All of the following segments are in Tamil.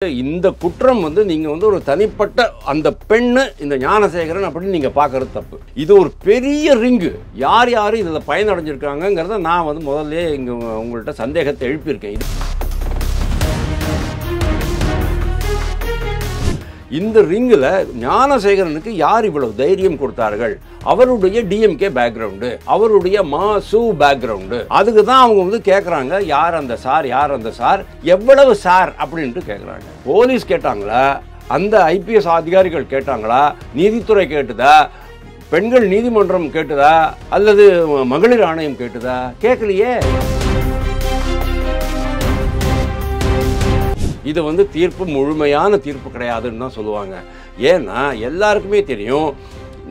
இந்த குற்றம் நீங்க ஒரு தனிப்பட்ட அந்த பெண்ணு இந்த ஞானசேகரன் அப்படின்னு நீங்க பார்க்கறது தப்பு. இது ஒரு பெரிய ரிங்கு. யார் யார் இதுல பயனடைஞ்சிருக்காங்கங்கிறத நான் முதல்ல இங்க உங்கள்கிட்ட சந்தேகத்தை எழுப்பியிருக்கேன். இந்த ரிங்கில் ஞானசேகரனுக்கு யார் இவ்வளவு தைரியம் கொடுத்தார்கள்? அவருடைய டிஎம்கே பேக்ரவுண்டு, அவருடைய மாசு பேக்ரவுண்டு. அதுக்கு தான் அவங்க கேட்குறாங்க, யார் அந்த சார், யார் அந்த சார், எவ்வளவு சார் அப்படின்ட்டு கேட்குறாங்க. போலீஸ் கேட்டாங்களா? அந்த ஐபிஎஸ் அதிகாரிகள் கேட்டாங்களா? நீதித்துறை கேட்டுதா? பெண்கள் நீதிமன்றம் கேட்டுதா? அல்லது மகளிர் ஆணையம் கேட்டுதா? கேட்கலையே. இது தீர்ப்பு முழுமையான தீர்ப்பு கிடையாதுன்னு தான் சொல்லுவாங்க. ஏன்னா எல்லாருக்குமே தெரியும்,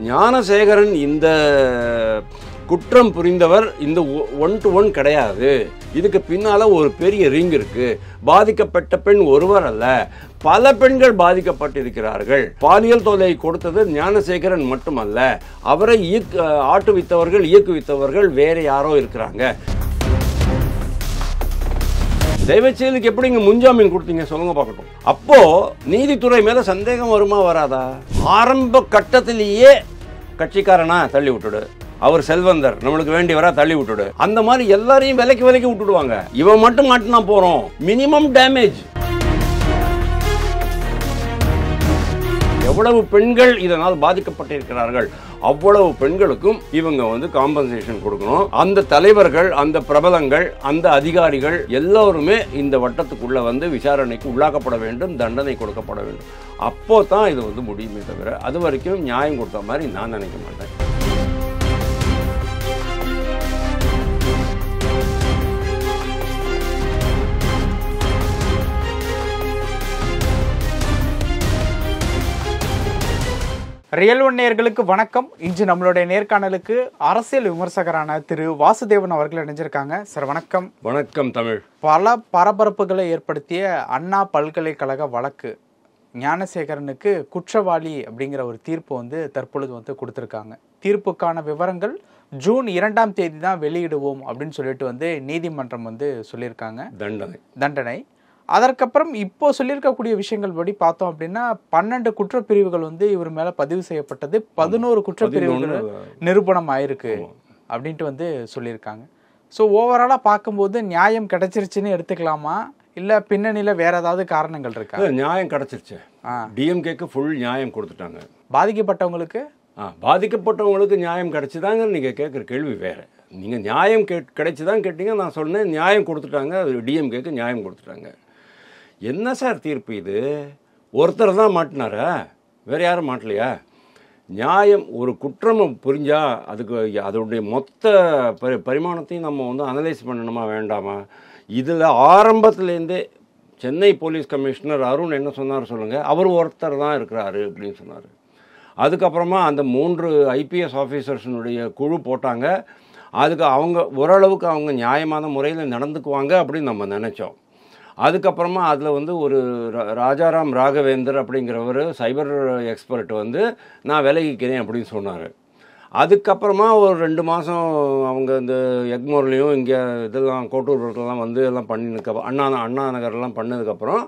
ஞானசேகரன் இந்த குற்றம் புரிந்தவர் இந்த 1-to-1 கிடையாது. இதுக்கு பின்னால் ஒரு பெரிய ரிங் இருக்கு. பாதிக்கப்பட்ட பெண் ஒருவர் அல்ல, பல பெண்கள் பாதிக்கப்பட்டிருக்கிறார்கள். பாலியல் தொல்லை கொடுத்தது ஞானசேகரன் மட்டுமல்ல, அவரை ஆட்டுவித்தவர்கள், இயக்குவித்தவர்கள் வேற யாரோ இருக்கிறாங்க. தயவுச்செய்து எப்படிங்க முன்ஜாமீன் கொடுத்தீங்க சொல்லுங்க பார்க்கட்டும். அப்போ நீதித்துறை மேல சந்தேகம் வருமா வராதா? ஆரம்ப கட்டத்திலேயே கட்சிக்காரனா தள்ளி விட்டுடு, அவர் செல்வந்தர், நம்மளுக்கு வேண்டியவரா தள்ளி விட்டுடு, அந்த மாதிரி எல்லாரையும் விலைக்கு விட்டுடுவாங்க. இவன் மட்டும் மாட்டினா போறோம். Minimum damage. எவ்வளவு பெண்கள் இதனால் பாதிக்கப்பட்டிருக்கிறார்கள், அவ்வளவு பெண்களுக்கும் இவங்க காம்பன்சேஷன் கொடுக்கணும். அந்த தலைவர்கள், அந்த பிரபலங்கள், அந்த அதிகாரிகள் எல்லோருமே இந்த வட்டத்துக்குள்ள விசாரணைக்கு உள்ளாக்கப்பட வேண்டும், தண்டனை கொடுக்கப்பட வேண்டும். அப்போ தான் இது முடியுமே தவிர அது வரைக்கும் நியாயம் கொடுத்த மாதிரி நான் நினைக்க மாட்டேன். ரியல் ஒன் நேயர்களுக்கு வணக்கம். இன்று நம்மளுடைய நேர்காணலுக்கு அரசியல் விமர்சகரான திரு வாசுதேவன் அவர்கள் இணைஞ்சிருக்காங்க. சார் வணக்கம். வணக்கம் தமிழ். பல பரபரப்புகளை ஏற்படுத்திய அண்ணா பல்கலைக்கழக வழக்கு, ஞானசேகரனுக்கு குற்றவாளி அப்படிங்கிற ஒரு தீர்ப்பு தற்பொழுது கொடுத்துருக்காங்க. தீர்ப்புக்கான விவரங்கள் ஜூன் 2ஆம் தேதி தான் வெளியிடுவோம் அப்படின்னு சொல்லிட்டு நீதிமன்றம் சொல்லியிருக்காங்க. தண்டனை. அதற்கப்புறம் இப்போ சொல்லியிருக்கக்கூடிய விஷயங்கள் படி பார்த்தோம் அப்படின்னா 12 குற்றப்பிரிவுகள் இவர் மேல பதிவு செய்யப்பட்டது, 11 குற்றப்பிரிவுகள் நிரூபணம் ஆயிருக்கு அப்படின்ட்டு சொல்லியிருக்காங்க. ஸோ ஓவராலா பார்க்கும்போது நியாயம் கிடைச்சிருச்சுன்னு எடுத்துக்கலாமா, இல்ல பின்னணியில வேற ஏதாவது காரணங்கள் இருக்கா? நியாயம் கிடைச்சிருச்சு. டிஎம்கேக்கு ஃபுல் நியாயம் கொடுத்துட்டாங்க. பாதிக்கப்பட்டவங்களுக்கு நியாயம் கிடைச்சுதாங்க நீங்க கேட்குற கேள்வி வேற. நீங்க நியாயம் கிடைச்சுதான் கேட்டீங்க, நான் சொன்னேன் நியாயம் கொடுத்துட்டாங்க. டிஎம்கேக்கு நியாயம் கொடுத்துட்டாங்க. என்ன சார் தீர்ப்பு இது? ஒருத்தர் தான் மாட்டினாரா? வேறு யாரும் மாட்டலையா? நியாயம். ஒரு குற்றம் புரிஞ்சா அதுக்கு அதோடைய மொத்த பரிமாணத்தையும் நம்ம அனலைஸ் பண்ணணுமா வேண்டாமா? இதில் ஆரம்பத்துலேருந்தே சென்னை போலீஸ் கமிஷனர் அருண் என்ன சொன்னார் சொல்லுங்கள், அவர் ஒருத்தர் தான் இருக்கிறாரு அப்படின்னு சொன்னார். அதுக்கப்புறமா அந்த 3 ஐபிஎஸ் ஆஃபீஸர்ஸினுடைய குழு போட்டாங்க. அதுக்கு அவங்க ஓரளவுக்கு அவங்க நியாயமான முறையில் நடந்துக்குவாங்க அப்படின்னு நம்ம நினச்சோம். அதுக்கப்புறமா அதில் ஒரு ராஜாராம் ராகவேந்தர் அப்படிங்கிறவர் சைபர் எக்ஸ்பர்ட் நான் விலகிக்கிறேன் அப்படின்னு சொன்னார். அதுக்கப்புறமா ஒரு 2 மாதம் அவங்க இந்த எக்மோர்லேயும் இங்கே இதெல்லாம் கோட்டூர்லாம் எல்லாம் பண்ணினதுக்கப்புறம் அண்ணா நகர்லாம் பண்ணதுக்கப்புறம்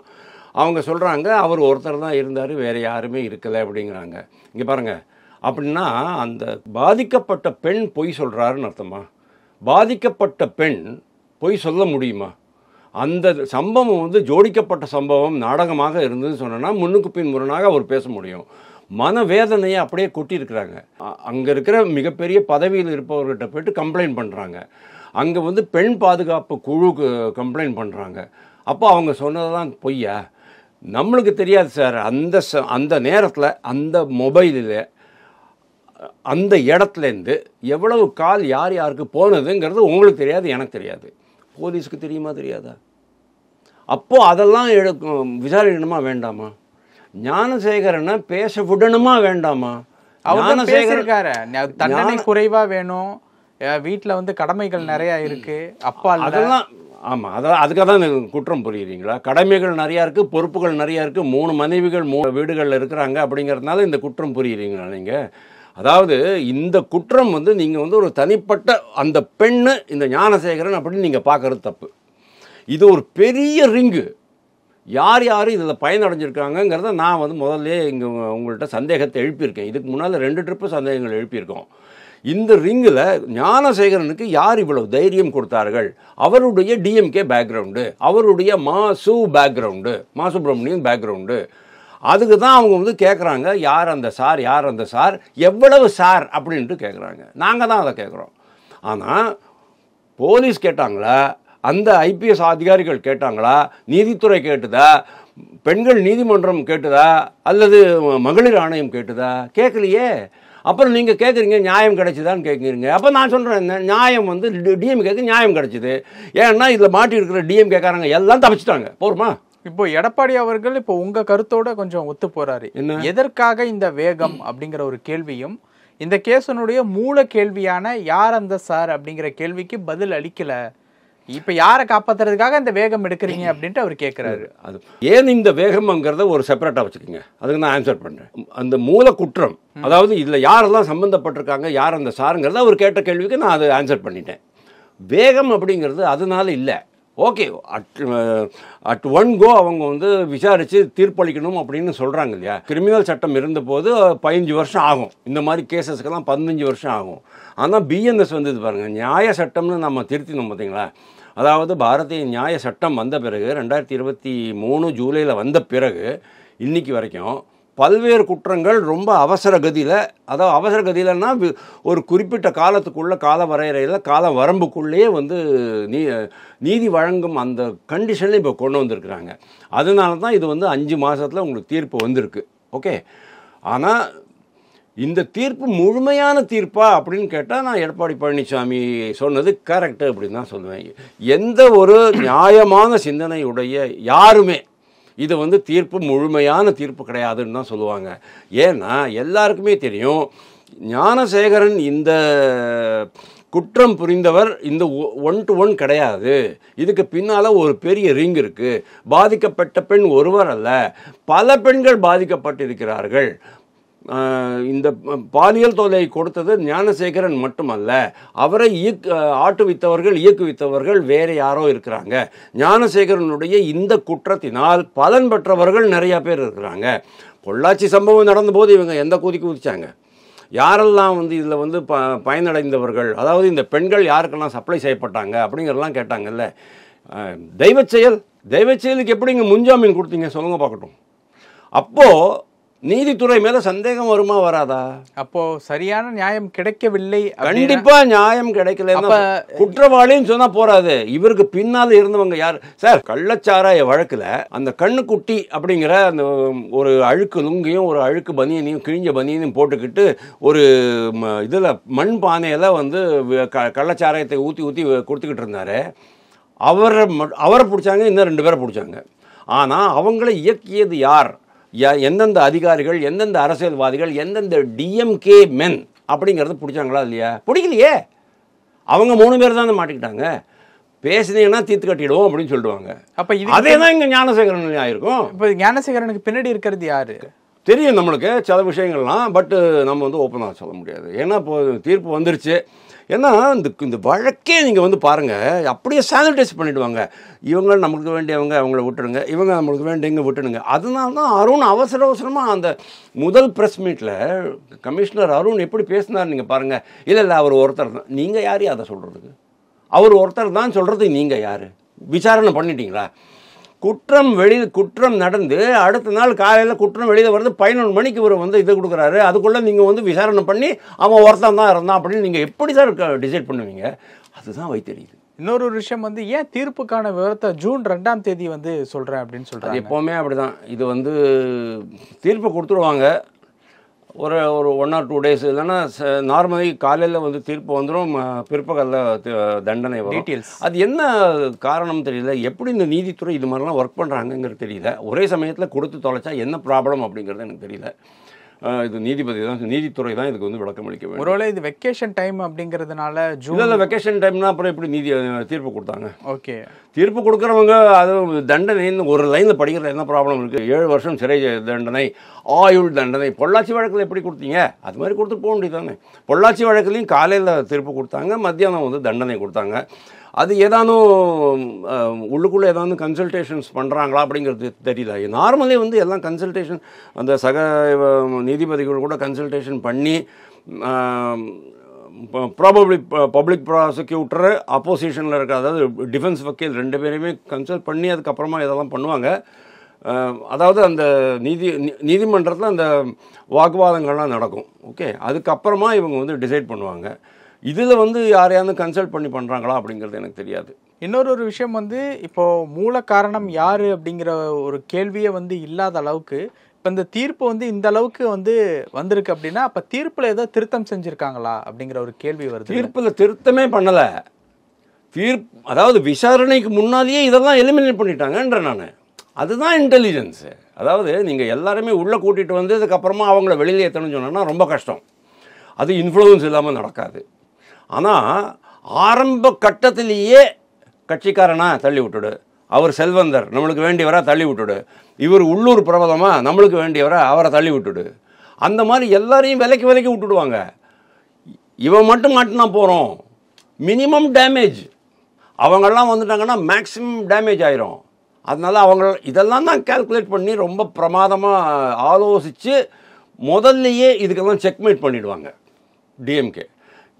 அவங்க சொல்கிறாங்க அவர் ஒருத்தர் தான் இருந்தார், வேறு யாருமே இருக்கலை அப்படிங்கிறாங்க. இங்கே பாருங்கள், அப்படின்னா அந்த பாதிக்கப்பட்ட பெண் பொய் சொல்கிறாருன்னு அர்த்தமா? பாதிக்கப்பட்ட பெண் பொய் சொல்ல முடியுமா? அந்த சம்பவம் ஜோடிக்கப்பட்ட சம்பவம், நாடகமாக இருந்ததுன்னு சொன்னோன்னா முன்னுக்கு பின் முரணாக அவர் பேச முடியும். மனவேதனையை அப்படியே கொட்டியிருக்கிறாங்க. அங்கே இருக்கிற மிகப்பெரிய பதவியில் இருப்பவர்கிட்ட போய்ட்டு கம்ப்ளைண்ட் பண்ணுறாங்க. அங்கே பெண் பாதுகாப்பு குழுக்கு கம்ப்ளைண்ட் பண்ணுறாங்க. அப்போ அவங்க சொன்னதெல்லாம் பொய்யா? நம்மளுக்கு தெரியாது சார். அந்த நேரத்தில் அந்த மொபைலில் அந்த இடத்துலேருந்து எவ்வளவு கால் யார் யாருக்கு போனதுங்கிறது உங்களுக்கு தெரியாது, எனக்கு தெரியாது. போலீஸுக்கு தெரியுமா தெரியாதா? அப்போது அதெல்லாம் விசாரிக்கணுமா வேண்டாமா? ஞானசேகரனை பேச விடணுமா வேண்டாமா? தண்டனை குறைவா வேணும், வீட்டில் கடமைகள் நிறையா இருக்கு, அப்பா அதெல்லாம். ஆமாம், அதுக்காக தான் குற்றம் புரியுறீங்களா? கடமைகள் நிறையா இருக்குது, பொறுப்புகள் நிறையா இருக்குது, 3 மனைவிகள் 3 வீடுகளில் இருக்கிறாங்க அப்படிங்கிறதுனால இந்த குற்றம் புரியுறீங்களா நீங்கள்? அதாவது இந்த குற்றம் நீங்கள் ஒரு தனிப்பட்ட அந்த பெண்ணு இந்த ஞானசேகரன் அப்படின்னு நீங்கள் பார்க்கறது தப்பு. இது ஒரு பெரிய ரிங்கு. யார் யார் இதில் பயனடைஞ்சிருக்காங்கங்கிறத நான் வந்து முதல்ல இங்கே உங்கள்கிட்ட சந்தேகத்தை எழுப்பியிருக்கேன். இதுக்கு முன்னால் 2 ட்ரிப்பு சந்தேகங்கள் எழுப்பியிருக்கோம். இந்த ரிங்கில் ஞானசேகரனுக்கு யார் இவ்வளவு தைரியம் கொடுத்தார்கள்? அவருடைய டிஎம்கே பேக்ரவுண்டு, அவருடைய மாசு பேக்ரவுண்டு, மா சுப்பிரமணியன் பேக்ரவுண்டு. அதுக்கு தான் அவங்க வந்து கேட்குறாங்க, யார் அந்த சார், யார் அந்த சார், எவ்வளவு சார் அப்படின்ட்டு கேட்குறாங்க. நாங்கள் தான் அதை கேட்குறோம். ஆனால் போலீஸ் கேட்டாங்களா, அந்த ஐபிஎஸ் அதிகாரிகள் கேட்டாங்களா, நீதித்துறை கேட்டுதா, பெண்கள் நீதிமன்றம் கேட்டுதா, அல்லது மகளிர் ஆணையம் கேட்டுதா? கேட்கலையே. அப்புறம் நீங்கள் கேட்குறீங்க நியாயம் கிடைச்சிதான்னு கேட்குறீங்க. அப்போ நான் சொல்கிறேன், என்ன நியாயம் வந்து டிஎம்கேக்கு நியாயம் கிடைச்சிது. ஏன்னா இதில் மாட்டி இருக்கிற டிஎம்கேக்காரங்க எல்லாம் தப்பிச்சிட்டாங்க. போருமா? இப்போ எடப்பாடி அவர்கள் இப்போ உங்க கருத்தோட கொஞ்சம் ஒத்து போறாரு. எதற்காக இந்த வேகம் அப்படிங்கிற ஒரு கேள்வியும், இந்த கேஸனுடைய மூல கேள்வியான யார் அந்த சார் அப்படிங்கிற கேள்விக்கு பதில் அளிக்கல. இப்ப யாரை காப்பாத்துறதுக்காக இந்த வேகம் எடுக்கிறீங்க அப்படின்ட்டு அவர் கேட்கிறாரு. அது ஏன் இந்த வேகம்ங்கிறத ஒரு செப்பரேட்டா வச்சுக்கோங்க, அதுக்கு நான் ஆன்சர் பண்றேன். அந்த மூல குற்றம், அதாவது இதுல யாரெல்லாம் சம்பந்தப்பட்டிருக்காங்க, யார் அந்த சாருங்கிறத அவர் கேட்ட கேள்விக்கு நான் அதை ஆன்சர் பண்ணிட்டேன். வேகம் அப்படிங்கிறது அதனால இல்லை. ஓகே, அட் ஒன் கோ அவங்க வந்து விசாரித்து தீர்ப்பளிக்கணும் அப்படின்னு சொல்கிறாங்க இல்லையா. கிரிமினல் சட்டம் இருந்தபோது 15 வருஷம் ஆகும், இந்த மாதிரி கேசஸ்க்கெல்லாம் 15 வருஷம் ஆகும். ஆனால் பிஎன்எஸ் வந்து இது பாருங்கள், நியாய சட்டம்னு நம்ம திருத்தினோம் பார்த்தீங்களா. அதாவது பாரதிய நியாய சட்டம் வந்த பிறகு 2023 ஜூலையில் வந்த பிறகு இன்னைக்கு வரைக்கும் பல்வேறு குற்றங்கள் ரொம்ப அவசர கதியில், அதாவது அவசர கதியிலன்னா ஒரு குறிப்பிட்ட காலத்துக்குள்ள கால வரையறையில் கால வரம்புக்குள்ளேயே வந்து நீதி வழங்கும் அந்த கண்டிஷனில் இப்போ கொண்டு வந்திருக்கிறாங்க. அதனால தான் இது வந்து 5 மாதத்தில் உங்களுக்கு தீர்ப்பு வந்திருக்கு. ஓகே, ஆனால் இந்த தீர்ப்பு முழுமையான தீர்ப்பா அப்படின்னு கேட்டால் நான் எடப்பாடி பழனிசாமி சொன்னது கரெக்டு அப்படின்னு தான் சொல்லுவேன். எந்த ஒரு நியாயமான சிந்தனையுடைய யாருமே இது வந்து தீர்ப்பு முழுமையான தீர்ப்பு கிடையாதுன்னு தான் சொல்லுவாங்க. ஏன்னா எல்லாருக்குமே தெரியும், ஞானசேகரன் இந்த குற்றம் புரிந்தவர் இந்த 1-to-1 கிடையாது. இதுக்கு பின்னால் ஒரு பெரிய ரிங் இருக்குது. பாதிக்கப்பட்ட பெண் ஒருவர் அல்ல, பல பெண்கள் பாதிக்கப்பட்டிருக்கிறார்கள். இந்த பாலியல் தொல்லை கொடுத்தது ஞானசேகரன் மட்டுமல்ல, அவரை ஆட்டுவித்தவர்கள் இயக்குவித்தவர்கள் வேறு யாரோ இருக்கிறாங்க. ஞானசேகரனுடைய இந்த குற்றத்தினால் பலன் பெற்றவர்கள் நிறையா பேர் இருக்கிறாங்க. பொள்ளாச்சி சம்பவம் நடந்தபோது இவங்க எந்த கூதிக்கு குதிச்சாங்க? யாரெல்லாம் வந்து இதில் வந்து பயனடைந்தவர்கள், அதாவது இந்த பெண்கள் யாருக்கெல்லாம் சப்ளை செய்யப்பட்டாங்க அப்படிங்கிறதெல்லாம் கேட்டாங்கல்ல. தெய்வச்செயலுக்கு எப்படி இங்கே முன்ஜாமீன் கொடுத்தீங்க சொல்லுங்க பார்க்கட்டும். அப்போது நீதித்துறை மேல சந்தேகம் வருமா வராதா? அப்போ சரியான நியாயம் கிடைக்கவில்லை. கண்டிப்பா நியாயம் கிடைக்கல. குற்றவாளின்னு சொன்னா போறாது, இவருக்கு பின்னால இருந்தவங்க யார் சார்? கள்ளச்சாராய வழக்குல அந்த கண்ணுக்குட்டி அப்படிங்கிற அந்த ஒரு அழுக்கு லுங்கியும் ஒரு அழுக்கு பனியனையும் கிழிஞ்ச பனியனையும் போட்டுக்கிட்டு ஒரு இதுல மண் பானையில வந்து கள்ளச்சாராயத்தை ஊத்தி ஊத்தி கொடுத்துக்கிட்டு இருந்தாரு. அவரை பிடிச்சாங்க, இன்னும் 2 பேரை பிடிச்சாங்க. ஆனா அவங்களை இயக்கியது யார்? எந்தெந்த அதிகாரிகள், எந்தெந்த அரசியல்வாதிகள், எந்தெந்த டிஎம்கே மென் அப்படிங்கிறத பிடிச்சாங்களா இல்லையா? பிடிக்கலையே. அவங்க 3 பேர் தான் மாட்டிக்கிட்டாங்க. பேசினீங்கன்னா தீர்த்து கட்டிடுவோம் அப்படின்னு சொல்லிடுவாங்க. அப்போ அதே தான் இங்கே ஞானசேகரன் ஆயிருக்கும். இப்போ ஞானசேகரனுக்கு பின்னாடி இருக்கிறது யாரு தெரியும் நம்மளுக்கு சில விஷயங்கள்லாம், பட் நம்ம வந்து ஓப்பனாக சொல்ல முடியாது. ஏன்னா இப்போ தீர்ப்பு வந்துருச்சு. ஏன்னா இந்த வழக்கே நீங்கள் வந்து பாருங்கள், அப்படியே சானிடைஸ் பண்ணிவிடுவாங்க. இவங்க நம்மளுக்கு வேண்டியவங்க அவங்கள விட்டுடுங்க, இவங்க நம்மளுக்கு வேண்டியவங்க விட்டுடுங்க. அதனால தான் அருண் அவசரமாக அந்த முதல் ப்ரெஸ் மீட்டில் கமிஷனர் அருண் எப்படி பேசினார் நீங்கள் பாருங்கள். இல்லை அவர் ஒருத்தர் தான். நீங்கள் யாரையும் அதை சொல்கிறதுக்கு? அவர் ஒருத்தர் தான் சொல்கிறதுக்கு நீங்கள் யார்? விசாரணை பண்ணிட்டீங்களா? குற்றம் நடந்து அடுத்த நாள் காலையில் குற்றம் வெளியில் வருது, 11 மணிக்கு இவர் வந்து இது கொடுக்குறாரு. அதுக்குள்ளே நீங்கள் வந்து விசாரணை பண்ணி அவன் ஒருத்தன் தான் இருந்தான் அப்படின்னு நீங்கள் எப்படி சார் டிசைட் பண்ணுவீங்க? அதுதான் வைத்தறியுது. இன்னொரு விஷயம் வந்து ஏன் தீர்ப்புக்கான விவரத்தை ஜூன் 2ஆம் தேதி வந்து சொல்கிறேன் அப்படின்னு சொல்கிறாங்க. எப்போவுமே அப்படி தான். இது வந்து தீர்ப்பு கொடுத்துருவாங்க ஒரு 1 or 2 days, இல்லைன்னா நார்மலி காலையில் வந்து தீர்ப்பு வந்துடும், பிற்பகலில் தண்டனை வரும். டீட்டெயில்ஸ் அது என்ன காரணம் தெரியல. எப்படி இந்த நீதித்துறை இது மாதிரிலாம் ஒர்க் பண்ணுறாங்கங்கிறது தெரியல. ஒரே சமயத்தில் கொடுத்து தொலைச்சா என்ன ப்ராப்ளம் அப்படிங்கிறது எனக்கு தெரியல. இது நீதிபதி தான், நீதித்துறை தான் இதுக்கு வந்து விளக்கம் அளிக்க வேண்டும். ஒருவேளை இது வெக்கேஷன் டைம் அப்படிங்கிறதுனால ஜூனில் வெக்கேஷன் டைம்னா அப்புறம் எப்படி தீர்ப்பு கொடுத்தாங்க? ஓகே, தீர்ப்பு கொடுக்குறவங்க அது தண்டனைன்னு ஒரு லைனில் படிக்கிற என்ன ப்ராப்ளம் இருக்குது? 7 வருஷம் சிறை தண்டனை, ஆயுள் தண்டனை. பொள்ளாச்சி வழக்கில் எப்படி கொடுத்தீங்க? அது மாதிரி கொடுத்துட்டு போக வேண்டியது தானே. பொள்ளாச்சி வழக்குலையும் காலையில் தீர்ப்பு கொடுத்தாங்க, மத்தியானம் வந்து தண்டனை கொடுத்தாங்க. அது ஏதானும் உள்ளுக்குள்ளே ஏதானும் கன்சல்டேஷன்ஸ் பண்ணுறாங்களா அப்படிங்கிறது தெரியல. நார்மலி வந்து எல்லாம் கன்சல்டேஷன் அந்த சக நீதிபதிகள் கூட கன்சல்டேஷன் பண்ணி ப்ராபப்ளி பப்ளிக் ப்ராசிக்யூட்டர் அப்போசிஷனில் இருக்க அதாவது டிஃபென்ஸ் வக்கீல் 2 பேரையுமே கன்சல்ட் பண்ணி அதுக்கப்புறமா இதெல்லாம் பண்ணுவாங்க. அதாவது அந்த நீதிமன்றத்தில் அந்த வாக்குவாதங்கள்லாம் நடக்கும். ஓகே, அதுக்கப்புறமா இவங்க வந்து டிசைட் பண்ணுவாங்க. இதில் வந்து யாரையாவது கன்சல்ட் பண்ணி பண்ணுறாங்களா அப்படிங்கிறது எனக்கு தெரியாது. இன்னொரு விஷயம் வந்து இப்போ மூல காரணம் யார் அப்படிங்கிற ஒரு கேள்வியே வந்து இல்லாத அளவுக்கு இப்போ இந்த தீர்ப்பு வந்து இந்த அளவுக்கு வந்து வந்திருக்கு அப்படின்னா அப்போ தீர்ப்பில் ஏதோ திருத்தம் செஞ்சுருக்காங்களா அப்படிங்கிற ஒரு கேள்வி வருது. தீர்ப்பில் திருத்தமே பண்ணலை. அதாவது விசாரணைக்கு முன்னாலேயே இதெல்லாம் எலிமினேட் பண்ணிட்டாங்கன்ற நான். அதுதான் இன்டெலிஜென்ஸு. அதாவது நீங்கள் எல்லாருமே உள்ளே கூட்டிகிட்டு வந்து அதுக்கப்புறமா அவங்கள வெளியில் ஏற்றணும்னு சொன்னோன்னா ரொம்ப கஷ்டம். அது இன்ஃப்ளூயன்ஸ் இல்லாமல் நடக்காது. ஆனால் ஆரம்ப கட்டத்திலேயே கட்சிக்காரனா தள்ளி விட்டுடு, அவர் செல்வந்தர் நம்மளுக்கு வேண்டியவராக தள்ளி விட்டுடு, இவர் உள்ளூர் பிரபலமாக நம்மளுக்கு வேண்டியவராக அவரை தள்ளி விட்டுடு, அந்த மாதிரி எல்லாரையும் விலைக்கு விட்டுடுவாங்க. இவன் மட்டும் மாட்டினா போகிறோம். Minimum damage. அவங்கெல்லாம் வந்துட்டாங்கன்னா மேக்ஸிமம் டேமேஜ் ஆயிரும். அதனால் அவங்க இதெல்லாம் தான் கால்குலேட் பண்ணி ரொம்ப பிரமாதமாக ஆலோசித்து முதல்லையே இதுக்கெல்லாம் செக்மேட் பண்ணிவிடுவாங்க. டிஎம்கே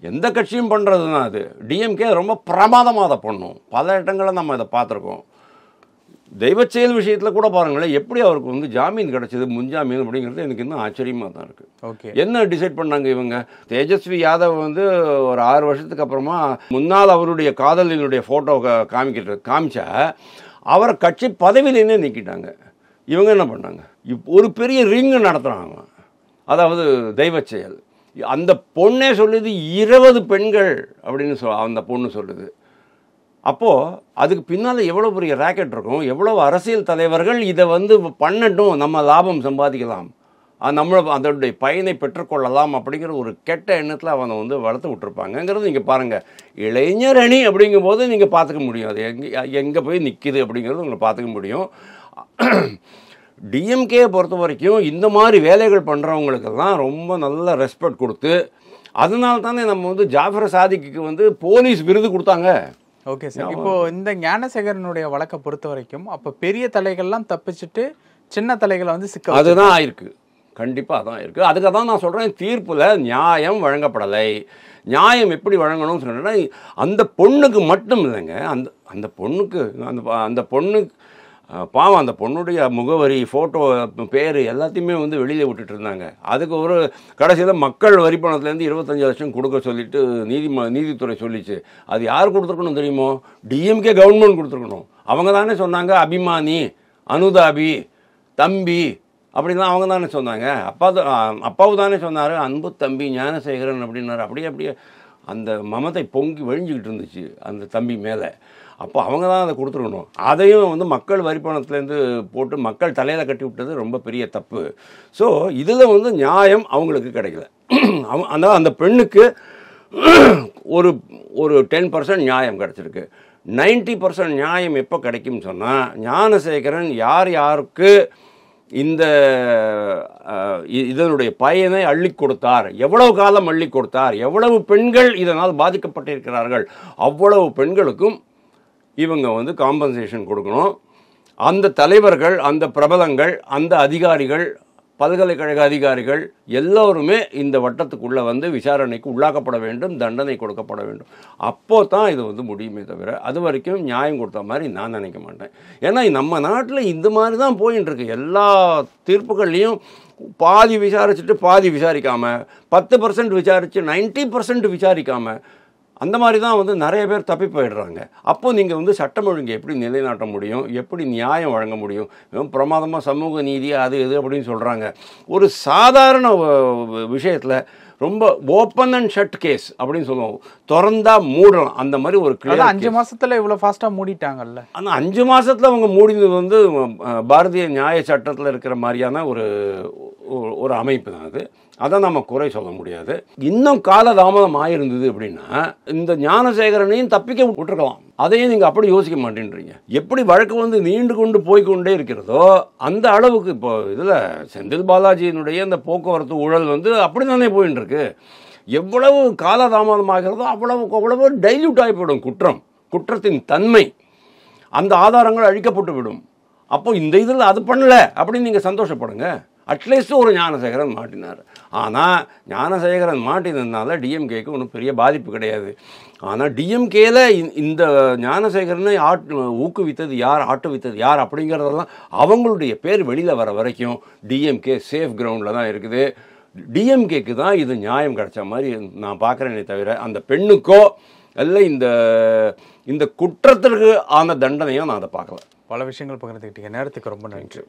எந்த கட்சியும் பண்ணுறது தான் அது. டிஎம்கே ரொம்ப பிரமாதமாக அதை பண்ணும். பல இடங்களில் நம்ம இதை பார்த்துருக்கோம். தெய்வ செயல் விஷயத்தில் கூட பாருங்களேன், எப்படி அவருக்கு வந்து ஜாமீன் கிடச்சிது, முன்ஜாமீன் அப்படிங்கிறது எனக்கு இன்னும் ஆச்சரியமாக தான் இருக்குது. ஓகே, என்ன டிசைட் பண்ணாங்க இவங்க? தேஜஸ்வி யாதவ் வந்து ஒரு 6 வருஷத்துக்கு அப்புறமா முன்னால் அவருடைய காதலினுடைய ஃபோட்டோ காமிச்சா அவரை கட்சி பதவியிலேருந்தே நீக்கிட்டாங்க. இவங்க என்ன பண்ணாங்க? ஒரு பெரிய ரிங்கு நடத்துகிறாங்க. அதாவது தெய்வ செயல். அந்த பொண்ணே சொல்லுது 20 பெண்கள் அப்படின்னு அந்த பொண்ணு சொல்லுது. அப்போது அதுக்கு பின்னால் எவ்வளோ பெரிய ராக்கெட் இருக்கும், எவ்வளோ அரசியல் தலைவர்கள் இதை வந்து பண்ணட்டும், நம்ம லாபம் சம்பாதிக்கலாம், நம்மளை அதனுடைய பயனை பெற்றுக்கொள்ளலாம் அப்படிங்கிற ஒரு கெட்ட எண்ணத்தில் அவனை வந்து வளர்த்து விட்டுருப்பாங்கங்கிறது நீங்கள் பாருங்கள். இளைஞர் அணி அப்படிங்கும்போது நீங்கள் பார்த்துக்க முடியும். அது எங்கே போய் நிற்கிது அப்படிங்கிறது உங்களை பார்த்துக்க முடியும். டிஎம்கேயை பொறுத்த வரைக்கும் இந்த மாதிரி வேலைகள் பண்ணுறவங்களுக்கெல்லாம் ரொம்ப நல்ல ரெஸ்பெக்ட் கொடுத்து, அதனால தானே நம்ம வந்து ஜாஃபர் சாதிக்கு வந்து போலீஸ் விருது கொடுத்தாங்க. ஓகே சார், இப்போ இந்த ஞானசேகரனுடைய வழக்கை பொறுத்த வரைக்கும் அப்போ பெரிய தலைகள்லாம் தப்பிச்சுட்டு சின்ன தலைகளை வந்து சிக்க அதுதான் ஆயிருக்கு. கண்டிப்பாக தான் இருக்குது. அதுக்காக தான் நான் சொல்கிறேன், தீர்ப்பில் நியாயம் வழங்கப்படலை. நியாயம் எப்படி வழங்கணும்னு சொன்னேன்னா, அந்த பொண்ணுக்கு மட்டும் இல்லைங்க, அந்த பொண்ணுக்கு அந்த பொண்ணு பாவம், அந்த பொண்ணுடைய முகவரி, ஃபோட்டோ, பேர் எல்லாத்தையுமே வந்து வெளியில் விட்டுட்டு இருந்தாங்க. அதுக்கு ஒரு கடைசியில் மக்கள் வரி பணத்துலேருந்து 25 லட்சம் கொடுக்க சொல்லிட்டு நீதித்துறை சொல்லிச்சு. அது யார் கொடுத்துருக்கணும் தெரியுமோ? டிஎம்கே கவர்மெண்ட் கொடுத்துருக்கணும். அவங்க தானே சொன்னாங்க அபிமானி, அனுதாபி, தம்பி அப்படின்லாம் அவங்க தானே சொன்னாங்க. அப்பாவு தானே சொன்னார் அன்பு தம்பி ஞானசேகரன் அப்படின்னாரு. அப்படியே அந்த மமதை பொங்கி வழிஞ்சிக்கிட்டு இருந்துச்சு அந்த தம்பி மேலே. அப்போ அவங்க தான் அதை கொடுத்துருக்கணும். அதையும் வந்து மக்கள் வரிப்பணத்துலேருந்து போட்டு மக்கள் தலையில் கட்டி விட்டது ரொம்ப பெரிய தப்பு. ஸோ இதில் வந்து நியாயம் அவங்களுக்கு கிடைக்கல. அந்த பெண்ணுக்கு ஒரு 10% நியாயம் கிடச்சிருக்கு. 90% நியாயம் எப்போ கிடைக்கும்னு சொன்னால், ஞானசேகரன் யாருக்கு இந்த இதனுடைய பயனை அள்ளி கொடுத்தார், எவ்வளவு காலம் அள்ளி கொடுத்தார், எவ்வளவு பெண்கள் இதனால் பாதிக்கப்பட்டிருக்கிறார்கள், அவ்வளவு பெண்களுக்கும் இவங்க வந்து காம்பன்சேஷன் கொடுக்கணும். அந்த தலைவர்கள், அந்த பிரபலங்கள், அந்த அதிகாரிகள், பல்கலைக்கழக அதிகாரிகள் எல்லோருமே இந்த வட்டத்துக்குள்ளே வந்து விசாரணைக்கு உள்ளாக்கப்பட வேண்டும், தண்டனை கொடுக்கப்பட வேண்டும். அப்போ தான் இது வந்து முடியுமே தவிர அது வரைக்கும் நியாயம் கொடுத்த மாதிரி நான் நினைக்க மாட்டேன். ஏன்னா நம்ம நாட்டில் இந்த மாதிரி தான் போயின்னு இருக்கு. எல்லா தீர்ப்புகள்லையும் பாதி விசாரிச்சுட்டு பாதி விசாரிக்காமல், 10% விசாரித்து 90% விசாரிக்காமல், அந்த மாதிரி தான் வந்து நிறைய பேர் தப்பி போயிடுறாங்க. அப்போது நீங்கள் வந்து சட்டம் ஒழுங்கு எப்படி நிலைநாட்ட முடியும், எப்படி நியாயம் வழங்க முடியும்? பிரமாதமாக சமூக நீதி அது இது அப்படின்னு சொல்கிறாங்க. ஒரு சாதாரண விஷயத்தில் ரொம்ப ஓப்பன் அண்ட் ஷட் கேஸ் அப்படின்னு சொல்லுவோம், திறந்தா மூடலாம், அந்த மாதிரி ஒரு 5 மாசத்துல இவ்வளவு ஃபாஸ்டா மூடிட்டாங்கல்ல. ஆனால் 5 மாசத்துல அவங்க மூடினது வந்து பாரதிய நியாய சட்டத்தில் இருக்கிற மாதிரியான ஒரு அமைப்பு தான் அது. அதை நம்ம குறை சொல்ல முடியாது. இன்னும் காலதாமதம் ஆயிருந்தது அப்படின்னா இந்த ஞானசேகரனையும் தப்பிக்க விட்டுருக்கலாம். அதையும் நீங்கள் அப்படி யோசிக்க மாட்டேன்றீங்க. எப்படி வழக்கு வந்து நீண்டு கொண்டு போய்கொண்டே இருக்கிறதோ அந்த அளவுக்கு இப்போ இதில் செந்தில் பாலாஜியினுடைய இந்த போக்குவரத்து ஊழல் வந்து அப்படி தானே போயின்னு இருக்கு. எவ்வளவு காலதாமதமாகிறதோ அவ்வளவு டைல்யூட் ஆகிப்படும் குற்றம். குற்றத்தின் தன்மை, அந்த ஆதாரங்கள் அழிக்கப்பட்டு விடும். அப்போ இந்த இதில் அது பண்ணல அப்படின்னு நீங்கள் சந்தோஷப்படுங்க. அட்லீஸ்ட் ஒரு ஞானசேகரன் மாட்டினார். ஆனால் ஞானசேகரன் மாட்டினதுனால டிஎம்கேக்கு ஒன்றும் பெரிய பாதிப்பு கிடையாது. ஆனால் டிஎம்கேல இந்த ஞானசேகரனை ஊக்குவித்தது யார், ஆட்டுவித்தது யார் அப்படிங்கிறதெல்லாம் அவங்களுடைய பேர் வெளியில் வர வரைக்கும் டிஎம்கே சேஃப் கிரவுண்டில் தான் இருக்குது. டிஎம்கேக்கு தான் இது நியாயம் கிடைச்ச மாதிரி நான் பார்க்குறேனே தவிர அந்த பெண்ணுக்கோ இல்லை இந்த குற்றத்திற்கு ஆன தண்டனையும் நான் அதை பார்க்கல. பல விஷயங்கள் பகிர்ந்துக்கிட்டீங்க. நேரத்துக்கு ரொம்ப நன்றி.